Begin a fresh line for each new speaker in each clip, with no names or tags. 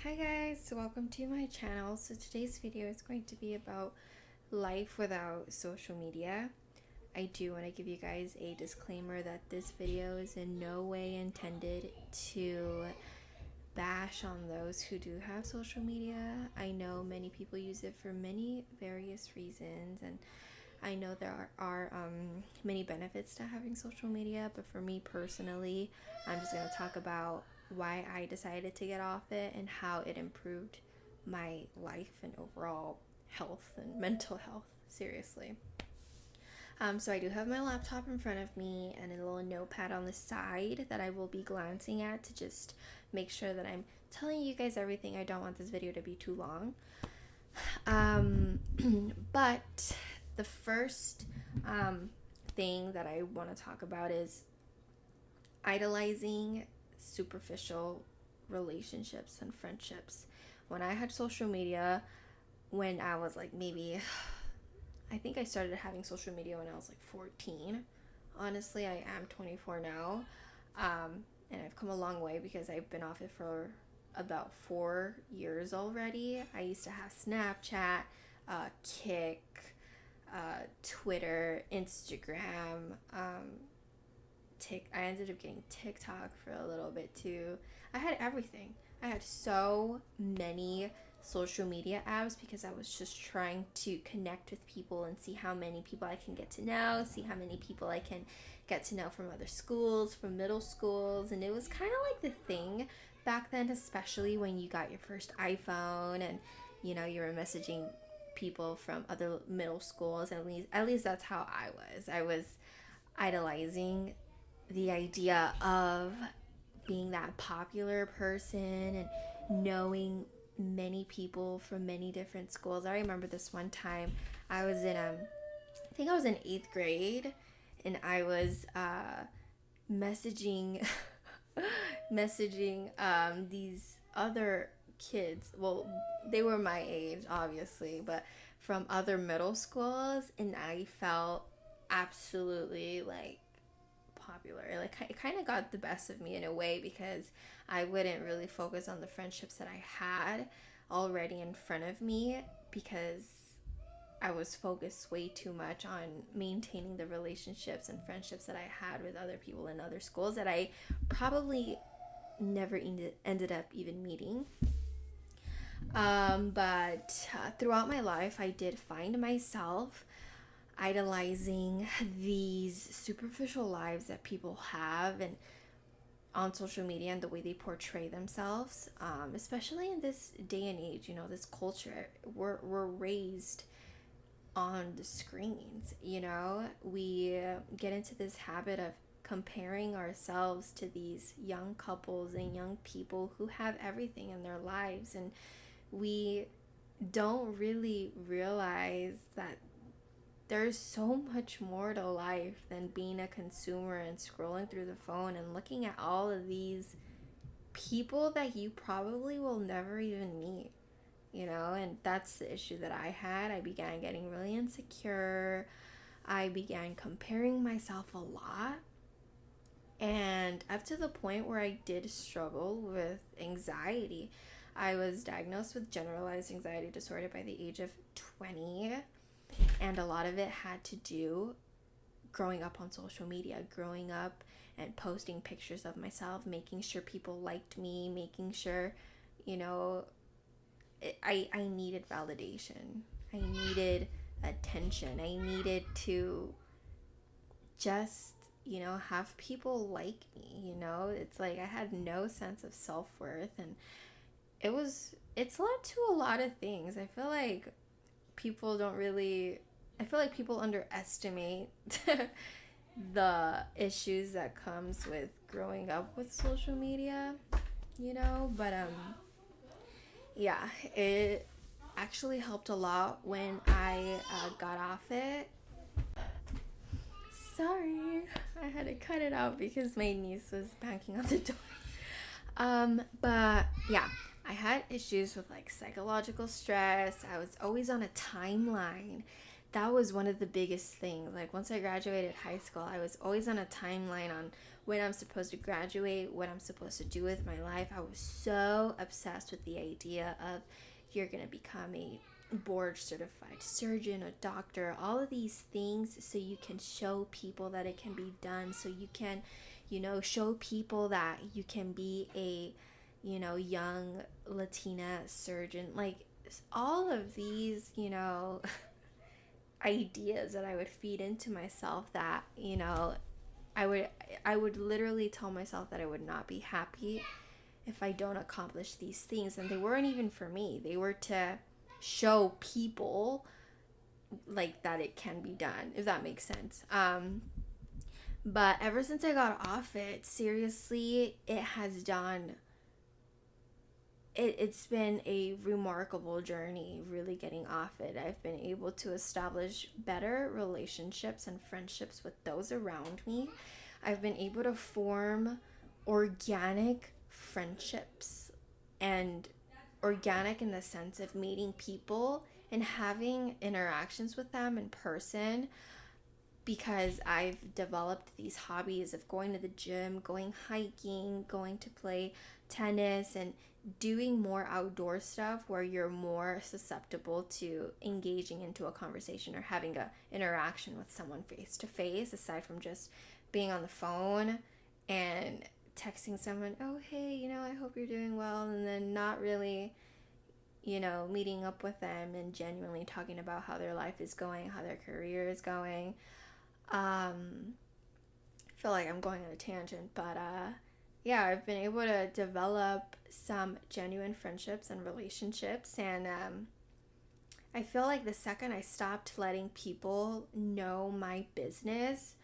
Hi guys, welcome to my channel. So today's video is going to be about life without social media. I do want to give you guys a disclaimer that this video is in no way intended to bash on those who do have social media. I know many people use it for many various reasons, and I know there are many benefits to having social media, but for me personally, I'm just going to talk about why I decided to get off it and how it improved my life and overall health and mental health. Seriously. So I do have my laptop in front of me and a little notepad on the side that I will be glancing at to just make sure that I'm telling you guys everything. I don't want this video to be too long. But the first thing that I want to talk about is idolizing superficial relationships and friendships. When I had social media, when I was like I think I started having social media when I was like 14. Honestly, I am 24 now. And I've come a long way because I've been off it for about 4 years already. I used to have Snapchat, Kick, Twitter, Instagram. I ended up getting TikTok for a little bit too. I had everything. I had so many social media apps because I was just trying to connect with people and see how many people I can get to know, see how many people I can get to know from other schools, from middle schools. And it was kind of like the thing back then, especially when you got your first iPhone and you were messaging people from other middle schools. At least that's how I was idolizing the idea of being that popular person and knowing many people from many different schools. I remember this one time I was in I think I was in 8th grade, and I was messaging these other kids. Well, they were my age obviously, but from other middle schools, and I felt absolutely like popular. Like it kind of got the best of me in a way because I wouldn't really focus on the friendships that I had already in front of me because I was focused way too much on maintaining the relationships and friendships that I had with other people in other schools that I probably never ended up even meeting. But throughout my life, I did find myself idolizing these superficial lives that people have and on social media and the way they portray themselves, especially in this day and age. This culture, we're raised on the screens. We get into this habit of comparing ourselves to these young couples and young people who have everything in their lives, and we don't really realize that there's so much more to life than being a consumer and scrolling through the phone and looking at all of these people that you probably will never even meet, and that's the issue that I had. I began getting really insecure. I began comparing myself a lot, and up to the point where I did struggle with anxiety. I was diagnosed with generalized anxiety disorder by the age of 20, and a lot of it had to do growing up on social media, growing up and posting pictures of myself, making sure people liked me, making sure, I needed validation. I needed attention. I needed to just, have people like me, It's like I had no sense of self-worth, and it's led to a lot of things. People don't really I feel like people underestimate the issues that comes with growing up with social media, but yeah, it actually helped a lot when I got off it. Sorry, I had to cut it out because my niece was banging on the door. But yeah, I had issues with like psychological stress. I was always on a timeline. That was one of the biggest things. Like once I graduated high school, I was always on a timeline on when I'm supposed to graduate, what I'm supposed to do with my life. I was so obsessed with the idea of you're going to become a board certified surgeon, a doctor, all of these things so you can show people that it can be done, so you can, show people that you can be a, young Latina surgeon. Like all of these, ideas that I would feed into myself that, I would I would literally tell myself that I would not be happy if I don't accomplish these things, and they weren't even for me. They were to show people like that it can be done, if that makes sense. But ever since I got off it, seriously, it's been a remarkable journey really getting off it. I've been able to establish better relationships and friendships with those around me. I've been able to form organic friendships, and organic in the sense of meeting people and having interactions with them in person, because I've developed these hobbies of going to the gym, going hiking, going to play tennis, and doing more outdoor stuff where you're more susceptible to engaging into a conversation or having a interaction with someone face to face, aside from just being on the phone and texting someone, oh hey, I hope you're doing well, and then not really, meeting up with them and genuinely talking about how their life is going, how their career is going. I feel like I'm going on a tangent, but yeah, I've been able to develop some genuine friendships and relationships, and I feel like the second I stopped letting people know my business,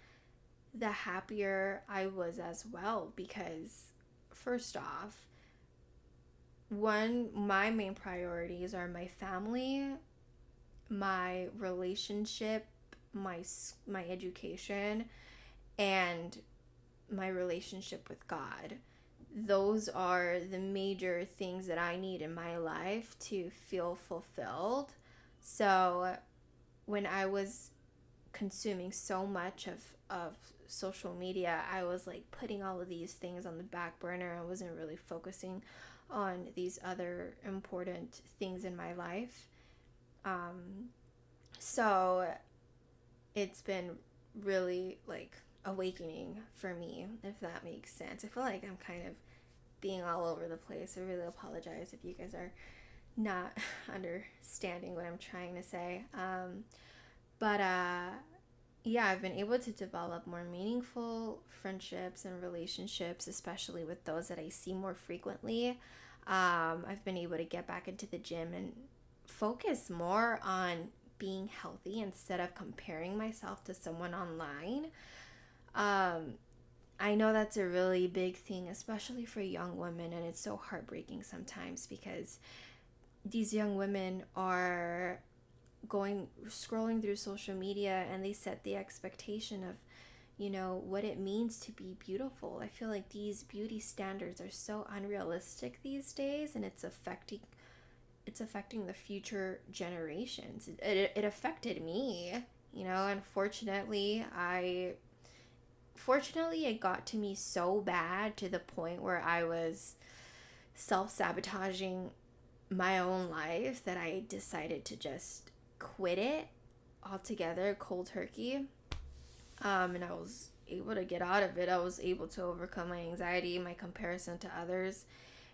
the happier I was as well, because first off, my main priorities are my family, my relationship, my education, and my relationship with God. Those are the major things that I need in my life to feel fulfilled. So when I was consuming so much of social media, I was like putting all of these things on the back burner. I wasn't really focusing on these other important things in my life. So it's been really like awakening for me, if that makes sense. I feel like I'm kind of being all over the place. I really apologize if you guys are not understanding what I'm trying to say. But yeah, I've been able to develop more meaningful friendships and relationships, especially with those that I see more frequently. I've been able to get back into the gym and focus more on being healthy instead of comparing myself to someone online. I know that's a really big thing, especially for young women, and it's so heartbreaking sometimes because these young women are scrolling through social media, and they set the expectation of, what it means to be beautiful. I feel like these beauty standards are so unrealistic these days, and it's affecting the future generations. It affected me, and fortunately it got to me so bad to the point where I was self-sabotaging my own life that I decided to just quit it altogether, cold turkey. And I was able to get out of it. I was able to overcome my anxiety, my comparison to others,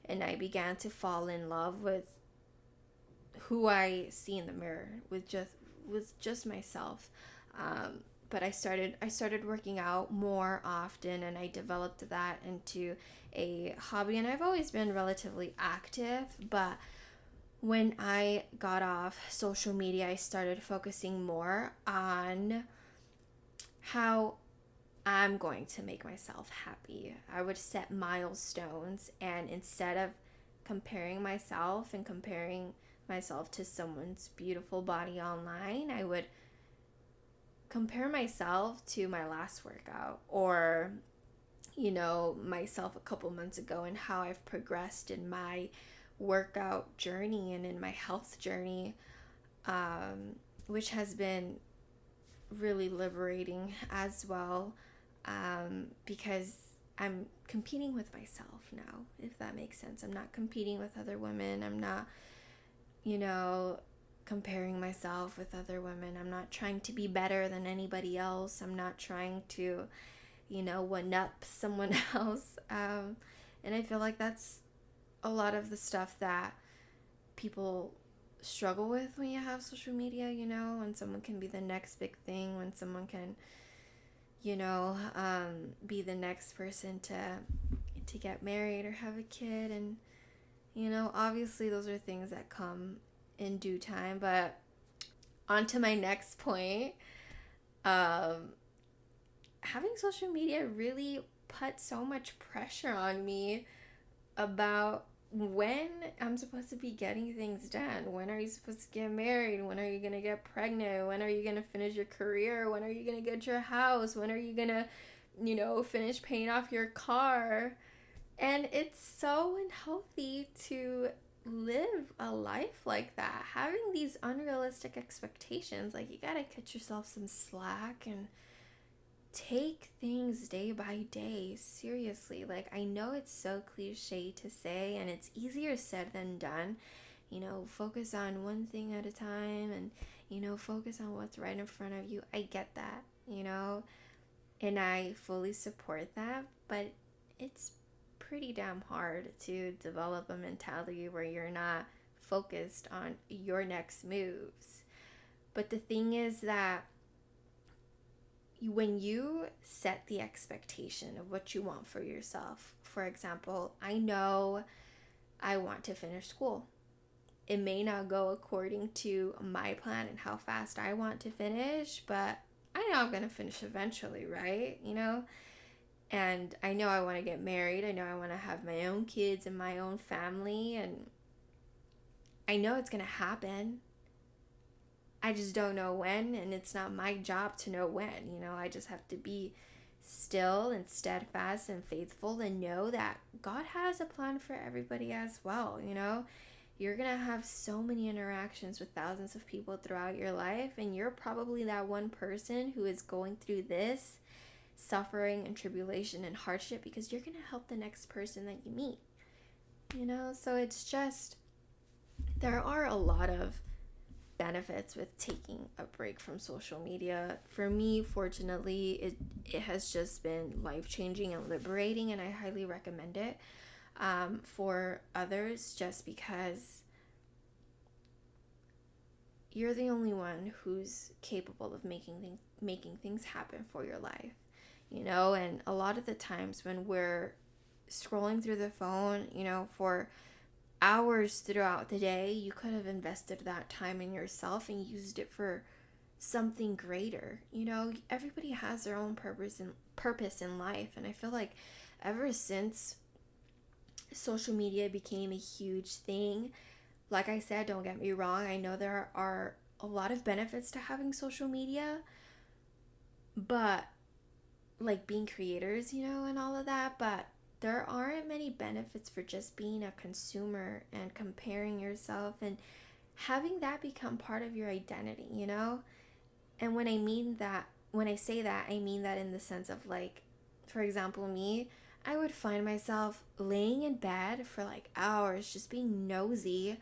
and I began to fall in love with who I see in the mirror, with just myself. But I started working out more often, and I developed that into a hobby, and I've always been relatively active, but when I got off social media, I started focusing more on how I'm going to make myself happy. I would set milestones, and instead of comparing myself to someone's beautiful body online, I would compare myself to my last workout, or myself a couple months ago, and how I've progressed in my workout journey and in my health journey, which has been really liberating as well, because I'm competing with myself now, if that makes sense. I'm not competing with other women. I'm not, you know, comparing myself with other women. I'm not trying to be better than anybody else. I'm not trying to, one up someone else. And I feel like that's a lot of the stuff that people struggle with when you have social media, when someone can be the next big thing, when someone can, be the next person to get married or have a kid. And, obviously those are things that come in due time. But on to my next point. Having social media really put so much pressure on me about when I'm supposed to be getting things done. When are you supposed to get married? When are you going to get pregnant? When are you going to finish your career? When are you going to get your house? When are you going to, finish paying off your car? And it's so unhealthy to live a life like that. Having these unrealistic expectations, like, you got to cut yourself some slack and take things day by day. Seriously, like, I know it's so cliche to say, and it's easier said than done. Focus on one thing at a time, and focus on what's right in front of you. I get that, and I fully support that, but it's pretty damn hard to develop a mentality where you're not focused on your next moves. But the thing is that when you set the expectation of what you want for yourself, for example, I know I want to finish school. It may not go according to my plan and how fast I want to finish, but I know I'm going to finish eventually, right? And I know I want to get married. I know I want to have my own kids and my own family, and I know it's going to happen. I just don't know when, and it's not my job to know when. I just have to be still and steadfast and faithful and know that God has a plan for everybody as well. You're going to have so many interactions with thousands of people throughout your life, and you're probably that one person who is going through this suffering and tribulation and hardship because you're going to help the next person that you meet. So it's just, there are a lot of benefits with taking a break from social media. For me, fortunately, it has just been life-changing and liberating, and I highly recommend it for others, just because you're the only one who's capable of making things happen for your life. And a lot of the times when we're scrolling through the phone, for hours throughout the day, you could have invested that time in yourself and used it for something greater. Everybody has their own purpose in life, and I feel like ever since social media became a huge thing, like I said, don't get me wrong, I know there are a lot of benefits to having social media, but like being creators, and all of that, but there aren't many benefits for just being a consumer and comparing yourself and having that become part of your identity, And when I say that, I mean that in the sense of, like, for example, me, I would find myself laying in bed for like hours, just being nosy,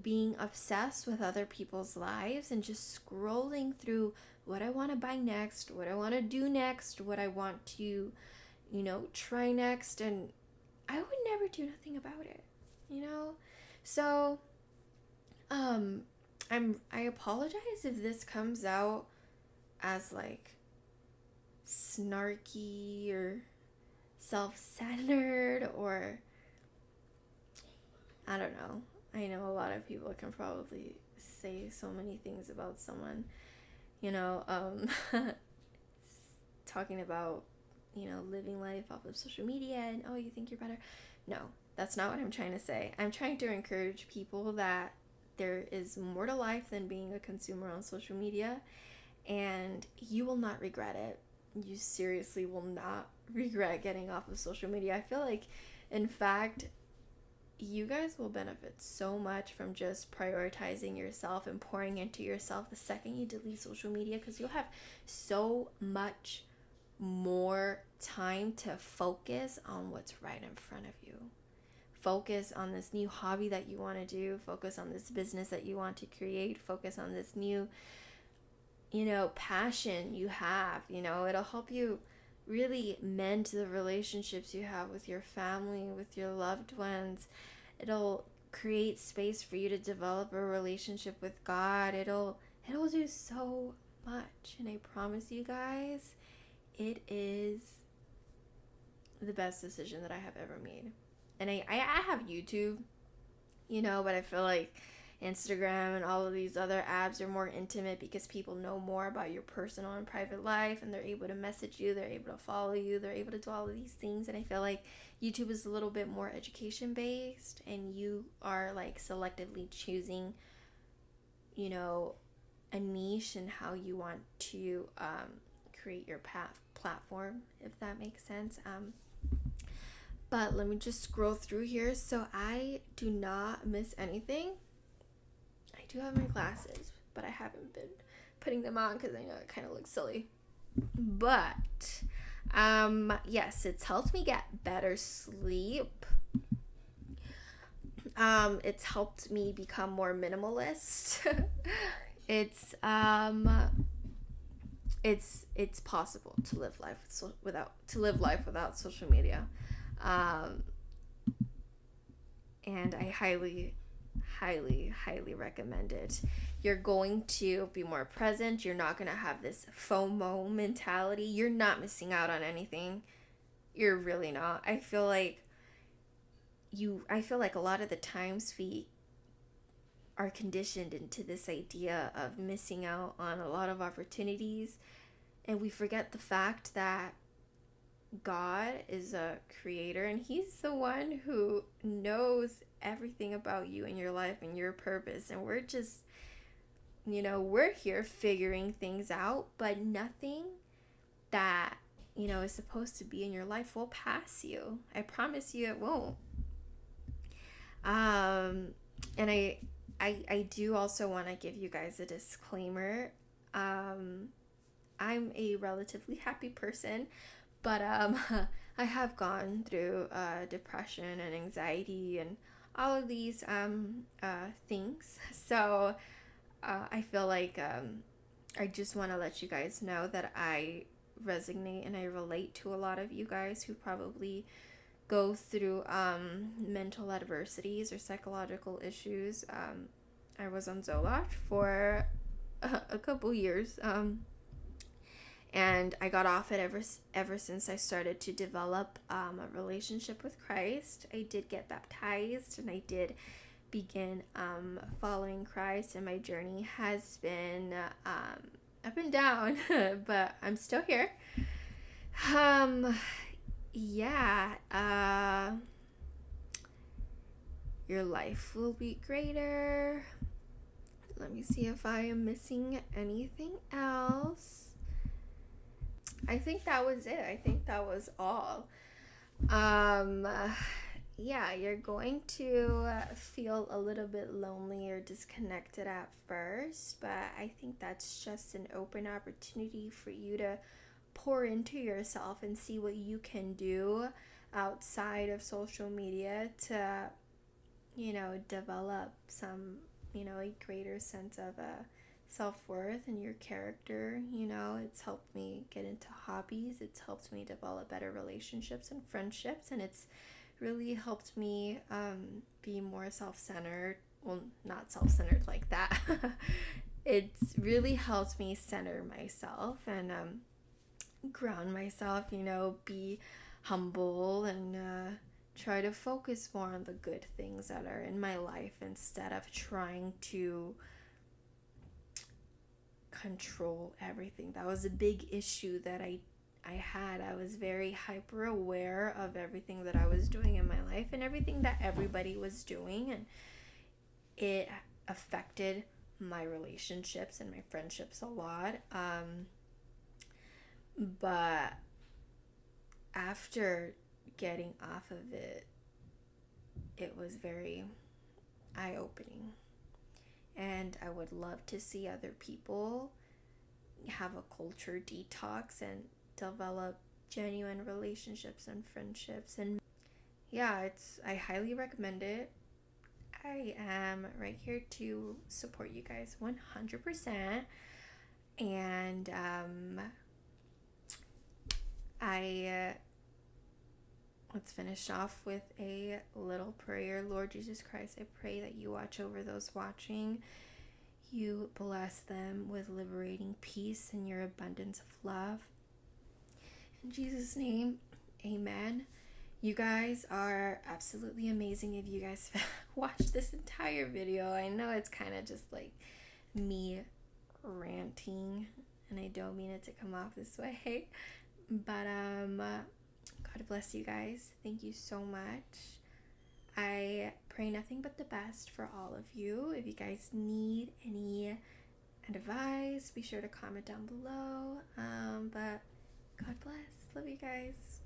being obsessed with other people's lives, and just scrolling through what I want to buy next, what I want to do next, what I want to try next, and I would never do nothing about it, So, I apologize if this comes out as like snarky or self-centered, or I don't know. I know a lot of people can probably say so many things about someone, talking about living life off of social media and, oh, you think you're better. No, that's not what I'm trying to say. I'm trying to encourage people that there is more to life than being a consumer on social media, and you will not regret it. You seriously will not regret getting off of social media. I feel like, in fact, you guys will benefit so much from just prioritizing yourself and pouring into yourself the second you delete social media, because you'll have so much more time to focus on what's right in front of you. Focus on this new hobby that you want to do. Focus on this business that you want to create. Focus on this new, passion you have. It'll help you really mend the relationships you have with your family, with your loved ones. It'll create space for you to develop a relationship with God. It'll do so much. And I promise you guys, it is the best decision that I have ever made. And I have YouTube, but I feel like Instagram and all of these other apps are more intimate because people know more about your personal and private life, and they're able to message you, they're able to follow you, they're able to do all of these things. And I feel like YouTube is a little bit more education based, and you are like selectively choosing, a niche and how you want to create your platform, if that makes sense. But let me just scroll through here. So I do not miss anything. I do have my glasses, but I haven't been putting them on because I know it kind of looks silly. But yes, it's helped me get better sleep. It's helped me become more minimalist. It's possible to live life without social media. And I highly recommend it. You're going to be more present. You're not going to have this FOMO mentality. You're not missing out on anything. You're really not. I feel like a lot of the times we are conditioned into this idea of missing out on a lot of opportunities, and we forget the fact that God is a creator, and he's the one who knows everything about you and your life and your purpose. And we're just, we're here figuring things out, but nothing that, is supposed to be in your life will pass you. I promise you it won't. And I do also want to give you guys a disclaimer. I'm a relatively happy person, but I have gone through depression and anxiety and all of these things. So I feel like I just want to let you guys know that I resonate and I relate to a lot of you guys who probably go through mental adversities or psychological issues. I was on Zoloft for a couple years. And I got off it ever since I started to develop a relationship with Christ. I did get baptized, and I did begin following Christ, and my journey has been up and down, but I'm still here. Your life will be greater. Let me see if I am missing anything else. I think that was it. I think that was all. You're going to feel a little bit lonely or disconnected at first, but I think that's just an open opportunity for you to pour into yourself and see what you can do outside of social media to, develop some, a greater sense of self-worth and your character. It's helped me get into hobbies. It's helped me develop better relationships and friendships, and it's really helped me be more self-centered. Well, not self-centered like that. It's really helped me center myself and ground myself, be humble and try to focus more on the good things that are in my life instead of trying to control everything. That was a big issue that I had. I was very hyper aware of everything that I was doing in my life and everything that everybody was doing, and it affected my relationships and my friendships a lot. But after getting off of it, it was very eye-opening. And I would love to see other people have a culture detox and develop genuine relationships and friendships. And yeah, I highly recommend it. I am right here to support you guys 100%. And let's finish off with a little prayer. Lord Jesus Christ, I pray that you watch over those watching. You bless them with liberating peace and your abundance of love. In Jesus' name, amen. You guys are absolutely amazing. If you guys watched this entire video, I know it's kind of just like me ranting, and I don't mean it to come off this way, but God bless you guys. Thank you so much. I pray nothing but the best for all of you. If you guys need any advice, be sure to comment down below. But God bless. Love you guys.